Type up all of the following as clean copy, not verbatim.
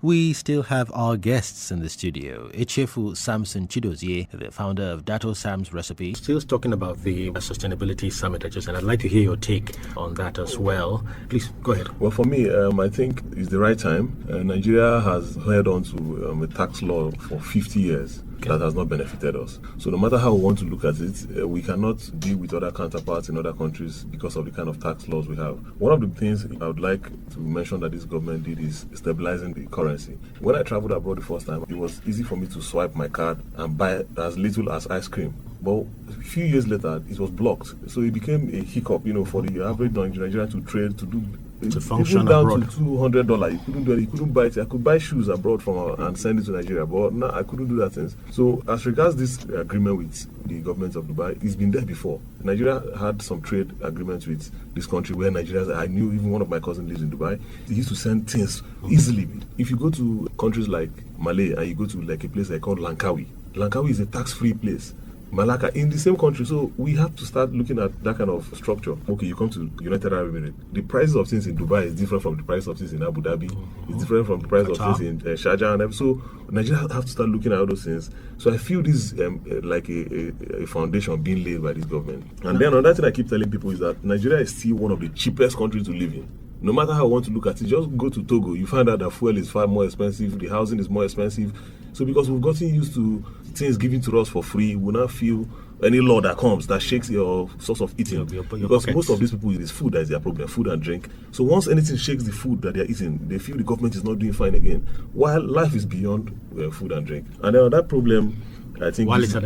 We still have our guests in the studio. Echefu Samson Chidozie, the founder of Dato Sam's Recipe. Still talking about the Sustainability Summit, and I'd like to hear your take on that as well. Please, go ahead. Well, for me, I think it's the right time. Nigeria has held on to a tax law for 50 years. Okay. That has not benefited us. So no matter how we want to look at it, we cannot deal with other counterparts in other countries because of the kind of tax laws we have. One of the things I would like to mention that this government did is stabilizing the currency. When I traveled abroad the first time, it was easy for me to swipe my card and buy as little as ice cream. But a few years later, it was blocked. So it became a hiccup, for the average Nigerian to trade, to function down abroad. To $200. You couldn't do it. You couldn't buy it. I could buy shoes abroad and send it to Nigeria, but no, I couldn't do that things. So as regards this agreement with the government of Dubai, it's been there before. Nigeria had some trade agreements with this country where Nigerians, I knew even one of my cousins lives in Dubai. He used to send things easily. If you go to countries like Malay and you go to like a place like called Langkawi is a tax-free place. Malacca in the same country, so we have to start looking at that kind of structure. Okay, you come to United Arab Emirates. The prices of things in Dubai is different from the price of things in Abu Dhabi. It's different from the price of things in Sharjah, and so Nigeria have to start looking at all those things. So I feel this is like a foundation being laid by this government. And then another thing I keep telling people is that Nigeria is still one of the cheapest countries to live in. No matter how I want to look at it, just go to Togo. You find out that fuel is far more expensive, the housing is more expensive. So because we've gotten used to things given to us for free, we now feel any law that comes that shakes your source of eating. Your because pockets. Most of these people, it is food that is their problem, food and drink. So once anything shakes the food that they're eating, they feel the government is not doing fine again. While life is beyond food and drink. And then that problem, I think it's an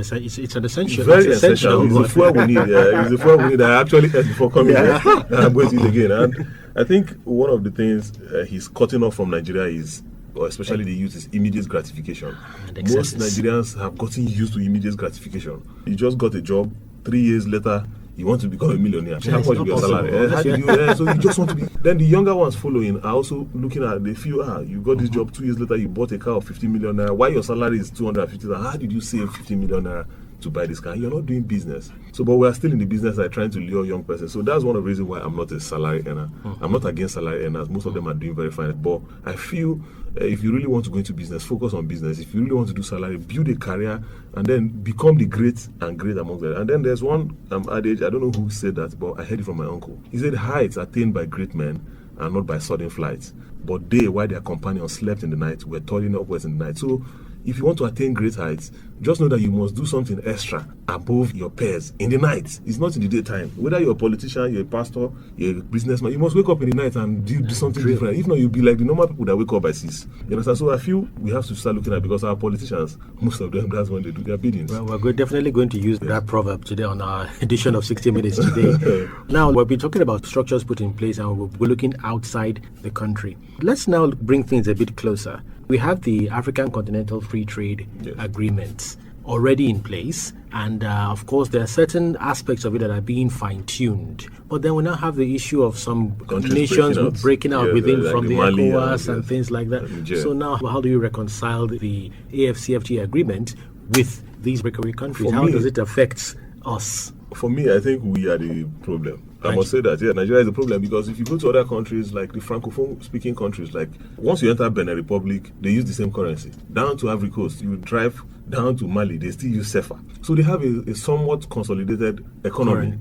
essential. Very essential. It's the fuel we need. It's the fuel we need. I actually ate before coming here. I'm going to eat again. And I think one of the things he's cutting off from Nigeria is, or especially the youth, is immediate gratification. Most Nigerians have gotten used to immediate gratification. You just got a job, 3 years later, you want to become a millionaire. How much is your salary? How do you, so you just want to be. Then the younger ones following are also looking at, they feel, you got this job 2 years later, you bought a car of 50 million naira. Why your salary is 250,000? How did you save 50 million naira to buy this car? You're not doing business. So, but we're still in the business like trying to lure young person. So that's one of the reasons why I'm not a salary earner. I'm not against salary earners. Most of them are doing very fine. But I feel if you really want to go into business, focus on business. If you really want to do salary, build a career and then become the great among them. And then there's one adage, I don't know who said that, but I heard it from my uncle. He said, heights attained by great men are not by sudden flights, but they, while their companions slept in the night, were toiling upwards in the night. So if you want to attain great heights, just know that you must do something extra above your peers in the night. It's not in the daytime. Whether you're a politician, you're a pastor, you're a businessman, you must wake up in the night and do something different. If not, you'll be like the normal people that wake up by 6. You understand? So I feel we have to start looking at, because our politicians, most of them, that's when they do their biddings. Well, we're definitely going to use that proverb today on our edition of 60 Minutes today. Now, we'll be talking about structures put in place and we're looking outside the country. Let's now bring things a bit closer. We have the African Continental Free Trade Agreements already in place, and of course there are certain aspects of it that are being fine-tuned. But then we now have the issue of some nations breaking out within from the ECOWAS and things like that. So now, how do you reconcile the AFCFTA agreement with these breakaway countries? How does it affect us? For me, I think we are the problem. I must say that, Nigeria is the problem, because if you go to other countries, like the Francophone-speaking countries, like once you enter Benin Republic, they use the same currency. Down to Ivory Coast, you drive down to Mali, they still use CFA. So they have a somewhat consolidated economy.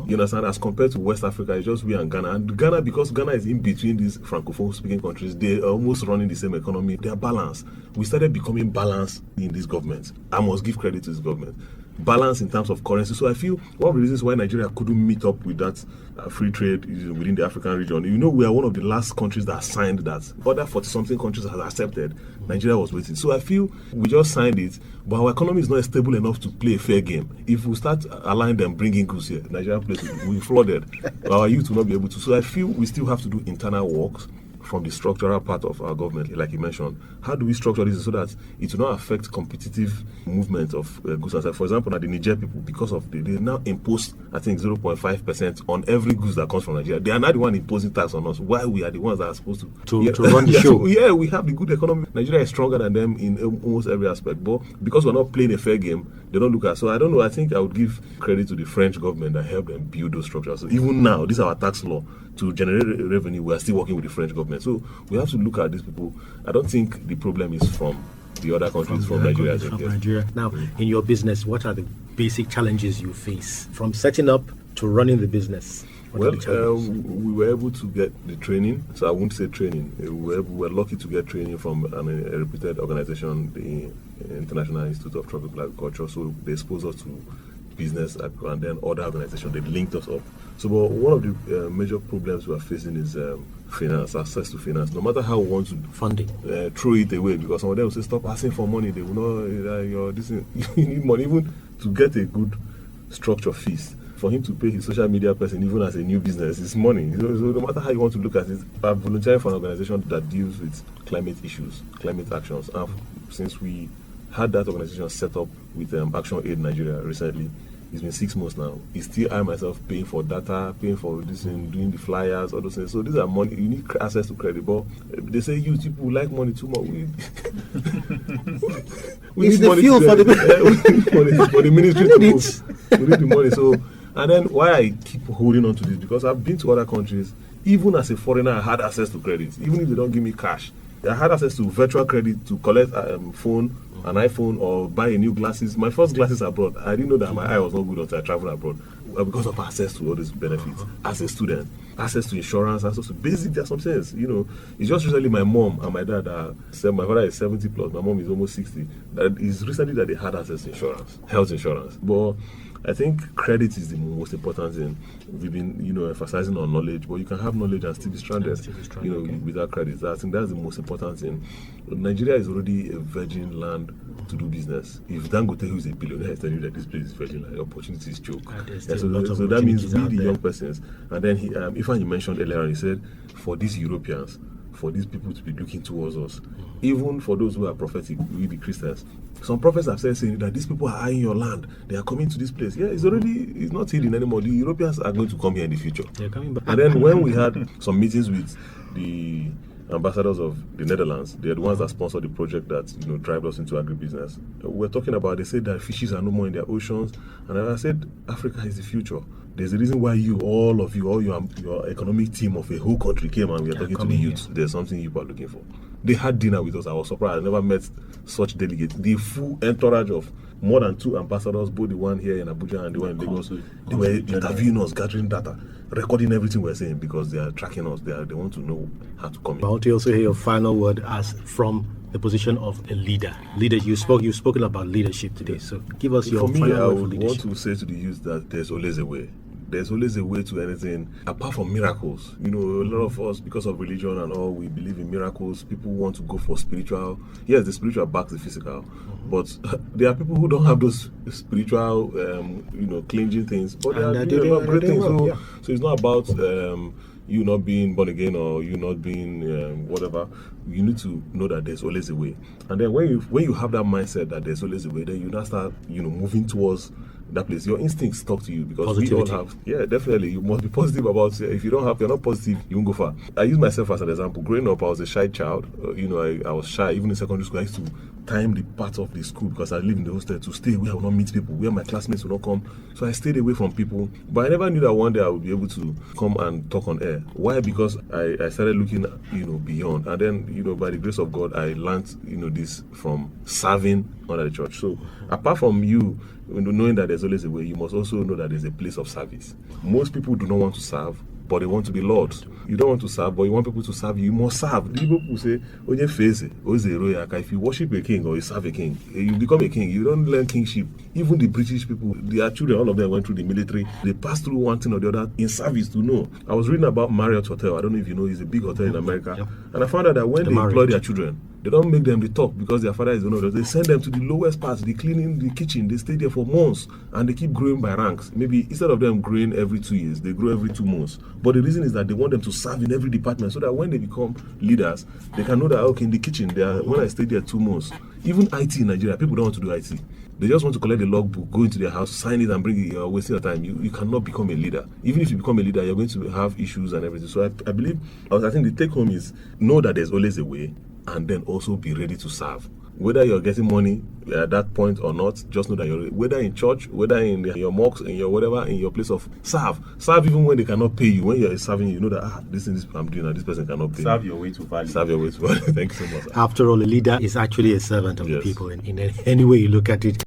You understand? As compared to West Africa, it's just we and Ghana. And Ghana, because Ghana is in between these Francophone-speaking countries, they're almost running the same economy. They are balanced. We started becoming balanced in this government. I must give credit to this government. Balance in terms of currency. So I feel one of the reasons why Nigeria couldn't meet up with that free trade within the African region, we are one of the last countries that signed that. Other 40-something countries have accepted. Nigeria was waiting. So I feel we just signed it, but our economy is not stable enough to play a fair game. If we start allowing them bringing goods here, Nigeria will be flooded. Our youth will not be able to. So I feel we still have to do internal works from the structural part of our government, like you mentioned. How do we structure this so that it will not affect competitive movement of goods? For example, now the Niger people, because of they now impose, I think, 0.5% on every goods that comes from Nigeria. They are not the one imposing tax on us, while we are the ones that are supposed to run the show. So, we have the good economy. Nigeria is stronger than them in almost every aspect. But because we're not playing a fair game, they don't look at. So I don't know. I think I would give credit to the French government that helped them build those structures. So even now, this is our tax law. to generate revenue, we are still working with the French government. So we have to look at these people. I don't think the problem is from the other countries, from Nigeria. From Nigeria. Now, in your business, what are the basic challenges you face from setting up to running the business? Well, we were able to get the training, so I won't say training. We were lucky to get training from a reputed organization, the International Institute of Tropical Agriculture. So they exposed us to business and then other organizations. They linked us up. So, but one of the major problems we are facing is finance, access to finance. No matter how we want to funding, throw it away, because some of them will say, "Stop asking for money." They will know you need money even to get a good structure fees. For him to pay his social media person, even as a new business, is money. So no matter how you want to look at it, I'm volunteering for an organization that deals with climate issues, climate actions. And since we had that organization set up with Action Aid Nigeria recently, it's been 6 months now. It's still I myself paying for data, paying for this and doing the flyers, all those things. So these are money. You need access to credit. But they say you people like money too much. We it's need the money fuel for the we need money for the ministry to move. We need the money. So, and then why I keep holding on to this, because I've been to other countries. Even as a foreigner, I had access to credit. Even if they don't give me cash, I had access to virtual credit to collect an iPhone, or buy a new glasses. My first glasses abroad, I didn't know that my eye was not good until I traveled abroad, because of access to all these benefits as a student, access to insurance, access to basic. There's some sense, It's just recently my mom and my dad said my father is 70 plus, my mom is almost 60. That is recently that they had access to insurance, health insurance, but. I think credit is the most important thing. We've been, emphasizing on knowledge, but you can have knowledge and still be stranded, without credit. I think that's the most important thing. Nigeria is already a virgin land to do business. If Dangote, who is a billionaire, is telling you that this place is virgin land, the opportunity is joke. So that means we, the young persons. And then Ifan, you mentioned earlier, he said, for these Europeans, for these people to be looking towards us, even for those who are prophetic, we the Christians. Some prophets have said saying that these people are eyeing your land. They are coming to this place. Yeah, it's not hidden anymore. The Europeans are going to come here in the future. They're coming back. And then when we had some meetings with the ambassadors of the Netherlands, they are the ones that sponsored the project that drive us into agribusiness. We're talking about, they said that fishes are no more in their oceans, and I said Africa is the future. There's a reason why all your economic team of a whole country came and we are talking to the youth. There's something you are looking for. They had dinner with us. I was surprised. I never met such delegates. The full entourage of more than 2 ambassadors, both the one here in Abuja and the one in Lagos. They were interviewing us, gathering data, recording everything we're saying, because they are tracking us. They want to know how to come in. I want to also hear your final word as from the position of a leader. You've spoken about leadership today. So give us your final word for leadership. I would want to say to the youth that there's always a way. There's always a way to anything apart from miracles. A lot of us, because of religion and all, we believe in miracles. People want to go for spiritual. Yes, the spiritual backs the physical, but there are people who don't have those spiritual, cleansing things, but they are doing a lot of great things. So it's not about you not being born again or you not being whatever. You need to know that there's always a way. And then when you have that mindset that there's always a way, then you now start moving towards that place. Your instincts talk to you, because positivity. We all have, definitely. You must be positive about it. If you're not positive, you won't go far. I use myself as an example. Growing up, I was a shy child. I was shy. Even in secondary school, I used to time the part of the school, because I live in the hostel, to stay where I will not meet people, where my classmates will not come. So I stayed away from people. But I never knew that one day I would be able to come and talk on air. Why? Because I started looking, beyond. And then, by the grace of God, I learned, this from serving under the church. So apart from knowing that there's always a way, you must also know that there's a place of service. Most people do not want to serve, but they want to be lords. You don't want to serve, but you want people to serve you. You must serve. The people say, if you worship a king or you serve a king, you become a king. You don't learn kingship. Even the British people, their children, all of them went through the military. They passed through one thing or the other in service to know. I was reading about Marriott Hotel. I don't know if you know, it's a big hotel in America. Yep. And I found out that when they employ their children, they don't make them the top because their father is one of those. They send them to the lowest parts, they cleaning the kitchen. They stay there for months and they keep growing by ranks. Maybe instead of them growing every 2 years, they grow every 2 months. But the reason is that they want them to serve in every department so that when they become leaders, they can know that, okay, in the kitchen, when I stayed there 2 months, even IT in Nigeria, people don't want to do IT. They just want to collect the logbook, go into their house, sign it and bring it. You're wasting your time. You cannot become a leader. Even if you become a leader, you're going to have issues and everything. So I believe, I think the take home is know that there's always a way, and then also be ready to serve. whether you're getting money at that point or not, just know that you're, whether in church, whether in your mosque, in your whatever, in your place of serve even when they cannot pay you. When you're serving, you know that this thing I'm doing and this person cannot pay Serve me. your way to value. Serve your way to value. Thank you so much. After all, a leader is actually a servant of the Yes. people in any way you look at it.